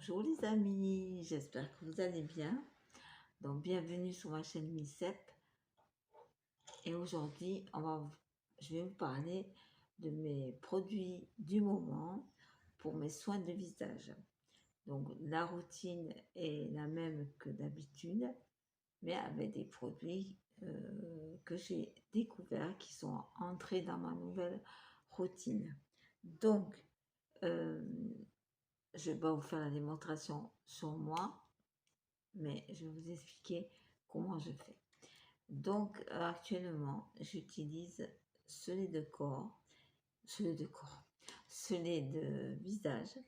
Bonjour les amis, j'espère que vous allez bien. Donc bienvenue sur ma chaîne Micep. Et aujourd'hui, je vais vous parler de mes produits du moment pour mes soins de visage. Donc la routine est la même que d'habitude, mais avec des produits que j'ai découverts qui sont entrés dans ma nouvelle routine. Donc, je vais pas vous faire la démonstration sur moi, mais je vais vous expliquer comment je fais. Donc, actuellement, j'utilise ce lait de corps, ce lait de visage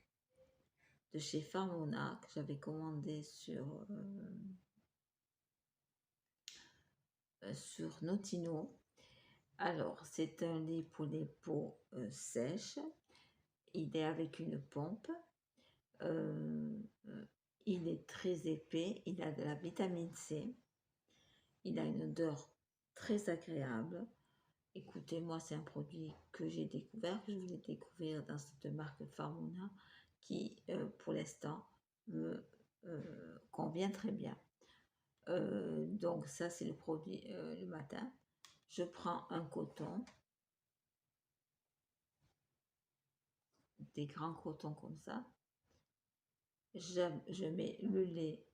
de chez Pharmona que j'avais commandé sur Notino. Alors, c'est un lait pour les peaux sèches. Il est avec une pompe. Il est très épais. Il a de la vitamine C. Il a une odeur très agréable. Écoutez, moi, c'est un produit que j'ai découvert, que je voulais découvrir dans cette marque Pharmona qui, pour l'instant, me convient très bien. Donc, ça, c'est le produit le matin. Je prends un coton, des grands cotons comme ça. Je mets le lait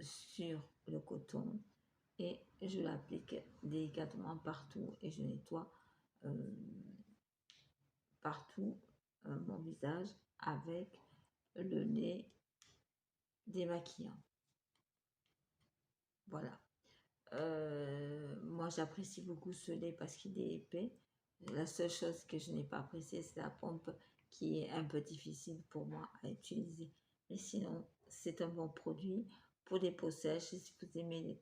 sur le coton et je l'applique délicatement partout et je nettoie partout mon visage avec le lait démaquillant. Voilà. Moi, j'apprécie beaucoup ce lait parce qu'il est épais. La seule chose que je n'ai pas appréciée, c'est la pompe qui est un peu difficile pour moi à utiliser. Mais sinon, c'est un bon produit pour les peaux sèches. Si vous aimez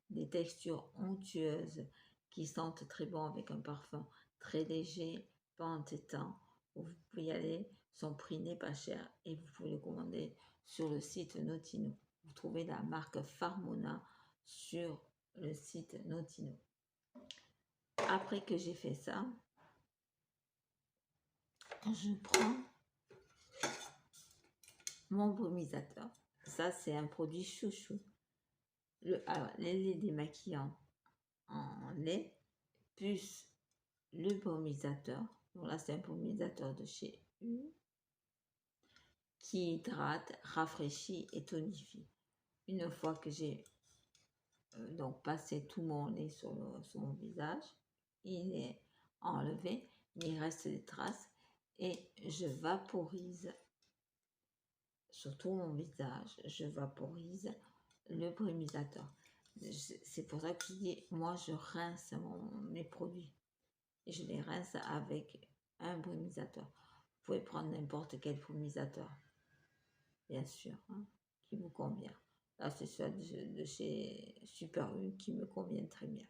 des textures onctueuses qui sentent très bon avec un parfum très léger, pas entêtant, vous pouvez y aller. Son prix n'est pas cher et vous pouvez le commander sur le site Notino. Vous trouvez la marque Pharmona sur le site Notino. Après que j'ai fait ça, je prends mon brumisateur. Ça, c'est un produit chouchou. Alors, les laits démaquillants en lait, plus le brumisateur. Donc là, c'est un brumisateur de chez U qui hydrate, rafraîchit et tonifie. Une fois que j'ai donc passé tout mon lait sur mon visage, il est enlevé, mais il reste des traces et je vaporise sur tout mon visage, je vaporise le brumisateur. C'est pour ça que je dis, moi je rince mes produits et je les rince avec un brumisateur. Vous pouvez prendre n'importe quel brumisateur, bien sûr, hein, qui vous convient. Là, c'est celui de chez Super U qui me convient très bien.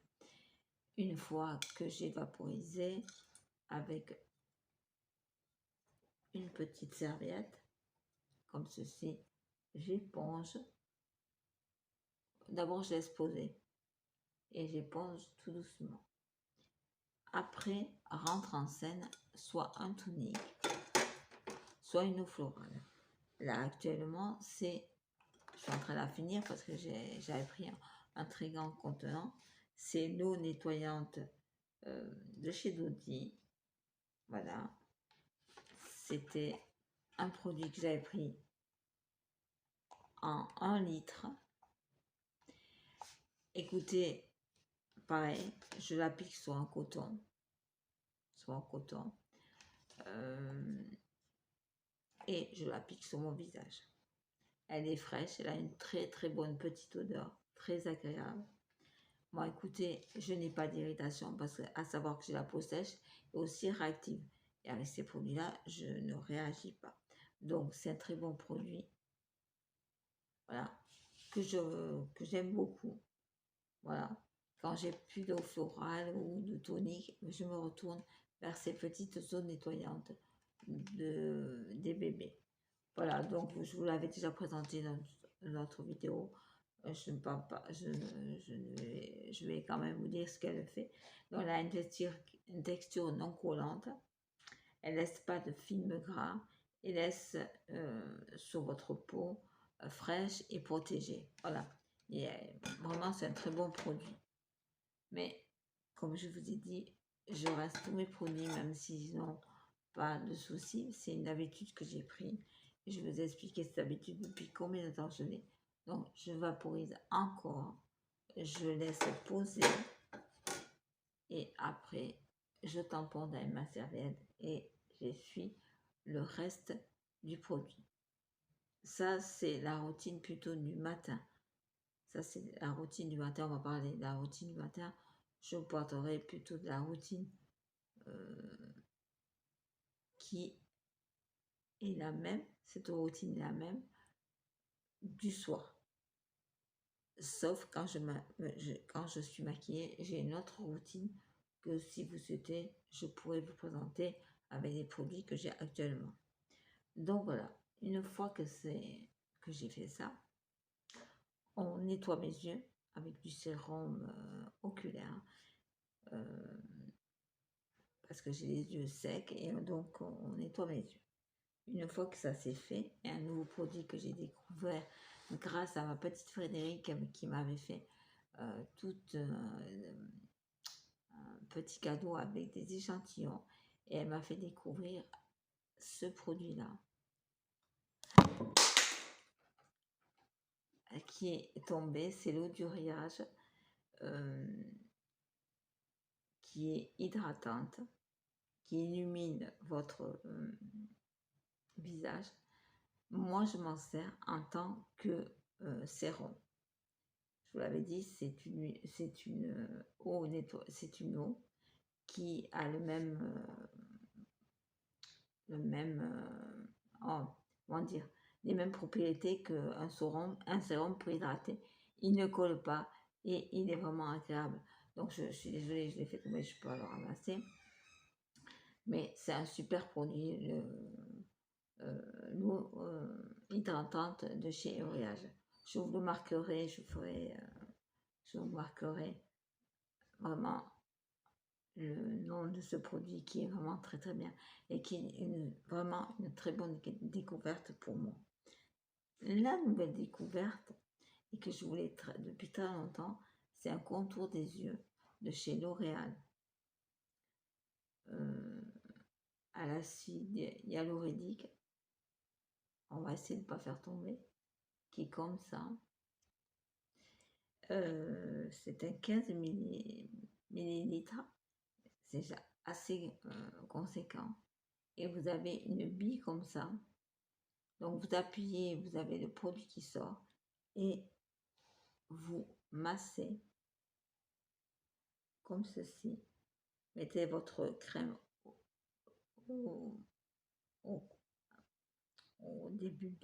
Une fois que j'ai vaporisé avec une petite serviette, comme ceci, j'éponge. D'abord, je laisse poser et j'éponge tout doucement. Après, rentre en scène soit un tonique, soit une eau florale. Là, actuellement, je suis en train de la finir parce que j'avais pris un très grand contenant. C'est l'eau nettoyante de chez Dodi. Voilà. C'était un produit que j'avais pris en 1 litre. Écoutez, pareil, je l'applique sur un coton. Et je l'applique sur mon visage. Elle est fraîche, elle a une très très bonne petite odeur, très agréable. Moi, écoutez, je n'ai pas d'irritation parce que, à savoir que j'ai la peau sèche et aussi réactive. Et avec ces produits-là, je ne réagis pas. Donc, c'est un très bon produit. Voilà. Que j'aime beaucoup. Voilà. Quand j'ai plus d'eau florale ou de tonique, je me retourne vers ces petites zones nettoyantes des bébés. Voilà, donc je vous l'avais déjà présenté dans notre vidéo. Je ne parle pas, je vais quand même vous dire ce qu'elle fait. Donc elle a une texture non collante. Elle laisse pas de film gras et laisse sur votre peau fraîche et protégée. Voilà. Et vraiment, c'est un très bon produit. Mais comme je vous ai dit, je reste tous mes produits, même s'ils n'ont pas de soucis. C'est une habitude que j'ai prise. Et je vous ai expliqué cette habitude depuis combien de temps je l'ai. Donc, je vaporise encore. Je laisse poser. Et après, je tamponne avec ma serviette et j'essuie le reste du produit. Ça, c'est la routine plutôt du matin. Ça, c'est la routine du matin. On va parler de la routine du matin. Je vous parlerai plutôt de la routine qui est la même. Cette routine est la même du soir. Sauf quand quand je suis maquillée, j'ai une autre routine que si vous souhaitez, je pourrais vous présenter avec les produits que j'ai actuellement. Donc voilà, une fois que j'ai fait ça, on nettoie mes yeux avec du sérum oculaire parce que j'ai les yeux secs et donc on nettoie mes yeux. Une fois que ça s'est fait, et un nouveau produit que j'ai découvert grâce à ma petite Frédérique qui m'avait fait tout un petit cadeau avec des échantillons et elle m'a fait découvrir ce produit-là qui est tombé, c'est l'eau du riage qui est hydratante, qui illumine votre visage. Moi, je m'en sers en tant que sérum. Je vous l'avais dit, c'est une eau c'est une eau qui a le même oh, comment dire, les mêmes propriétés qu'un sérum pour hydrater. Il ne colle pas et il est vraiment agréable. Donc je suis désolée, je l'ai fait tomber, je peux le ramasser. Mais c'est un super produit, l'eau hydratante de chez Uriage. Je vous le marquerai, je vous marquerai vraiment le nom de ce produit qui est vraiment très très bien et qui est vraiment une très bonne découverte pour moi. La nouvelle découverte, et que je voulais depuis très longtemps, c'est un contour des yeux de chez L'Oréal à l'acide hyaluronique. On va essayer de ne pas faire tomber, qui est comme ça. C'est un 15 millilitres, c'est déjà assez conséquent. Et vous avez une bille comme ça. Donc vous appuyez, vous avez le produit qui sort et vous massez comme ceci. Mettez votre crème au, au, au début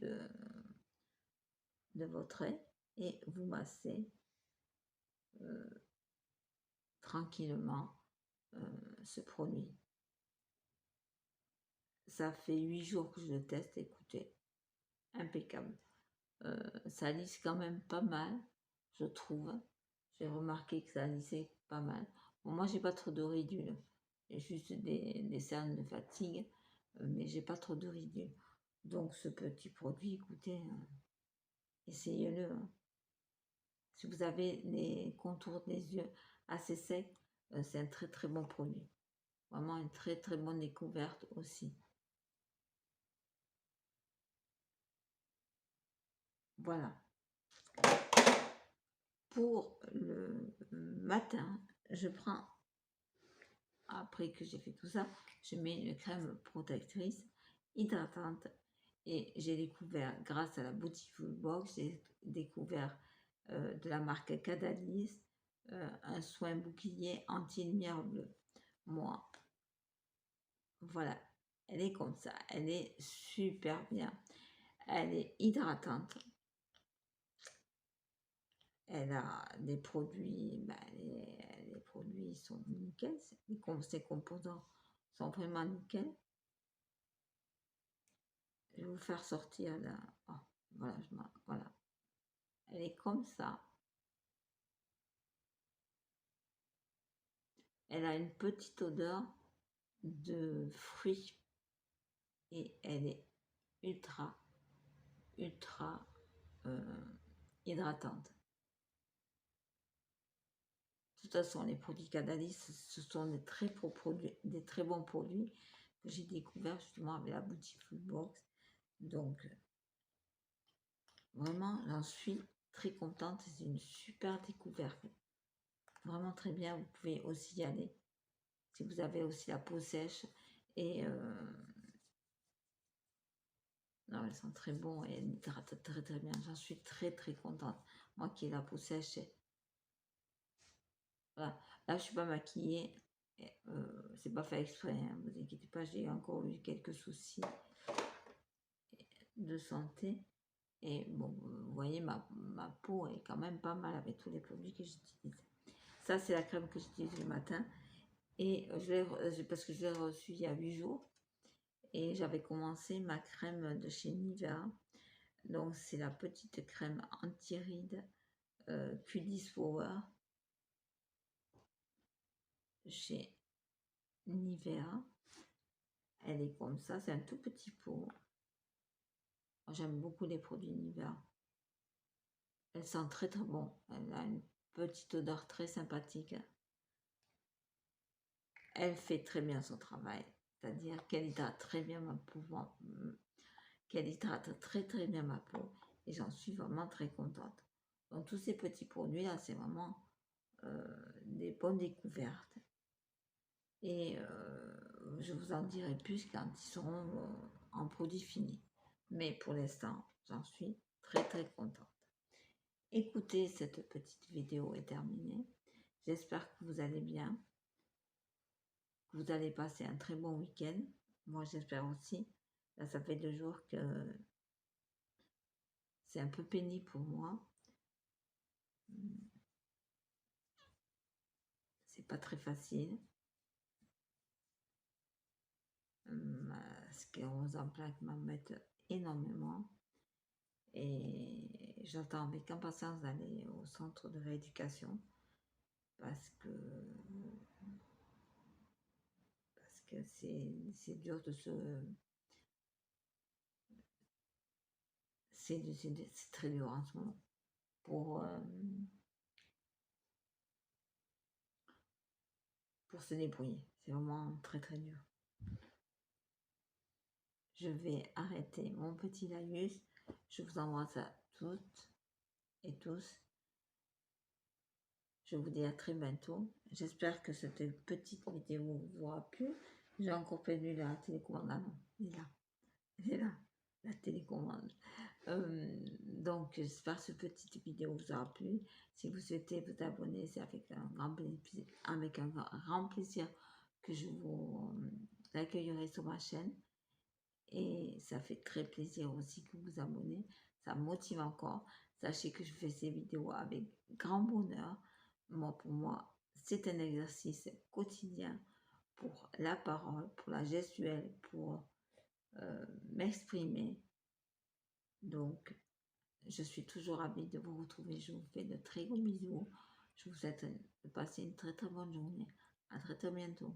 de votre œil et vous massez tranquillement ce produit. Ça fait 8 jours que je le teste, écoutez, impeccable. Ça lisse quand même pas mal, je trouve. J'ai remarqué que ça lissait pas mal. Bon, moi, j'ai pas trop de ridules. J'ai juste des cernes de fatigue, mais j'ai pas trop de ridules. Donc, ce petit produit, écoutez, essayez-le. Hein. Si vous avez les contours des yeux assez secs, c'est un très très bon produit. Vraiment une très très bonne découverte aussi. Voilà. Pour le matin, je prends, après que j'ai fait tout ça, je mets une crème protectrice hydratante et j'ai découvert, grâce à la Beautiful Box, j'ai découvert de la marque Cadalis, un soin bouclier anti-lumière bleue. Moi, voilà, elle est comme ça, elle est super bien, elle est hydratante. Elle a des produits, les produits sont nickel, ses composants sont vraiment nickel. Je vais vous faire sortir là. Oh, voilà, voilà. Elle est comme ça. Elle a une petite odeur de fruits et elle est ultra, ultra hydratante. De toute façon, les produits Caudalie, ce sont des très bons produits que j'ai découverts justement avec la boutique Foodbox. Donc, vraiment, j'en suis très contente. C'est une super découverte. Vraiment très bien. Vous pouvez aussi y aller si vous avez aussi la peau sèche. Et non, elles sont très bons et elles hydratent très très bien. J'en suis très très contente. Moi qui ai la peau sèche, voilà. Là, je suis pas maquillée. C'est pas fait exprès, hein, vous inquiétez pas, j'ai encore eu quelques soucis de santé. Et bon, vous voyez, ma peau est quand même pas mal avec tous les produits que j'utilise. Ça, c'est la crème que j'utilise le matin. Et parce que je l'ai reçue il y a 8 jours. Et j'avais commencé ma crème de chez Nivea. Donc, c'est la petite crème anti-rides Q10 Power chez Nivea. Elle est comme ça, c'est un tout petit pot. J'aime beaucoup les produits Nivea. Elle sent très très bon. Elle a une petite odeur très sympathique. Elle fait très bien son travail. C'est-à-dire qu'elle hydrate très bien ma peau. Qu'elle hydrate très très bien ma peau. Et j'en suis vraiment très contente. Donc tous ces petits produits là, c'est vraiment des bonnes découvertes. Et je vous en dirai plus quand ils seront en produit fini. Mais pour l'instant, j'en suis très très contente. Écoutez, cette petite vidéo est terminée. J'espère que vous allez bien, que vous allez passer un très bon week-end. Moi, j'espère aussi. Là, ça fait 2 jours que c'est un peu pénible pour moi. C'est pas très facile. Ma sclérose en plaques m'embête énormément. Et j'attends avec impatience d'aller au centre de rééducation parce que c'est dur de se... C'est très dur en ce moment pour se débrouiller. C'est vraiment très très dur. Je vais arrêter mon petit laïus. Je vous embrasse à toutes et tous. Je vous dis à très bientôt. J'espère que cette petite vidéo vous aura plu. J'ai encore perdu la télécommande. Ah non, il est là. Il est là, la télécommande. Donc, j'espère que cette petite vidéo vous aura plu. Si vous souhaitez vous abonner, c'est avec un grand plaisir que je vous accueillerai sur ma chaîne. Et ça fait très plaisir aussi que vous vous abonnez. Ça me motive encore. Sachez que je fais ces vidéos avec grand bonheur. Pour moi, c'est un exercice quotidien pour la parole, pour la gestuelle, pour m'exprimer. Donc, je suis toujours ravie de vous retrouver. Je vous fais de très gros bisous. Je vous souhaite de passer une très très bonne journée. À très très bientôt.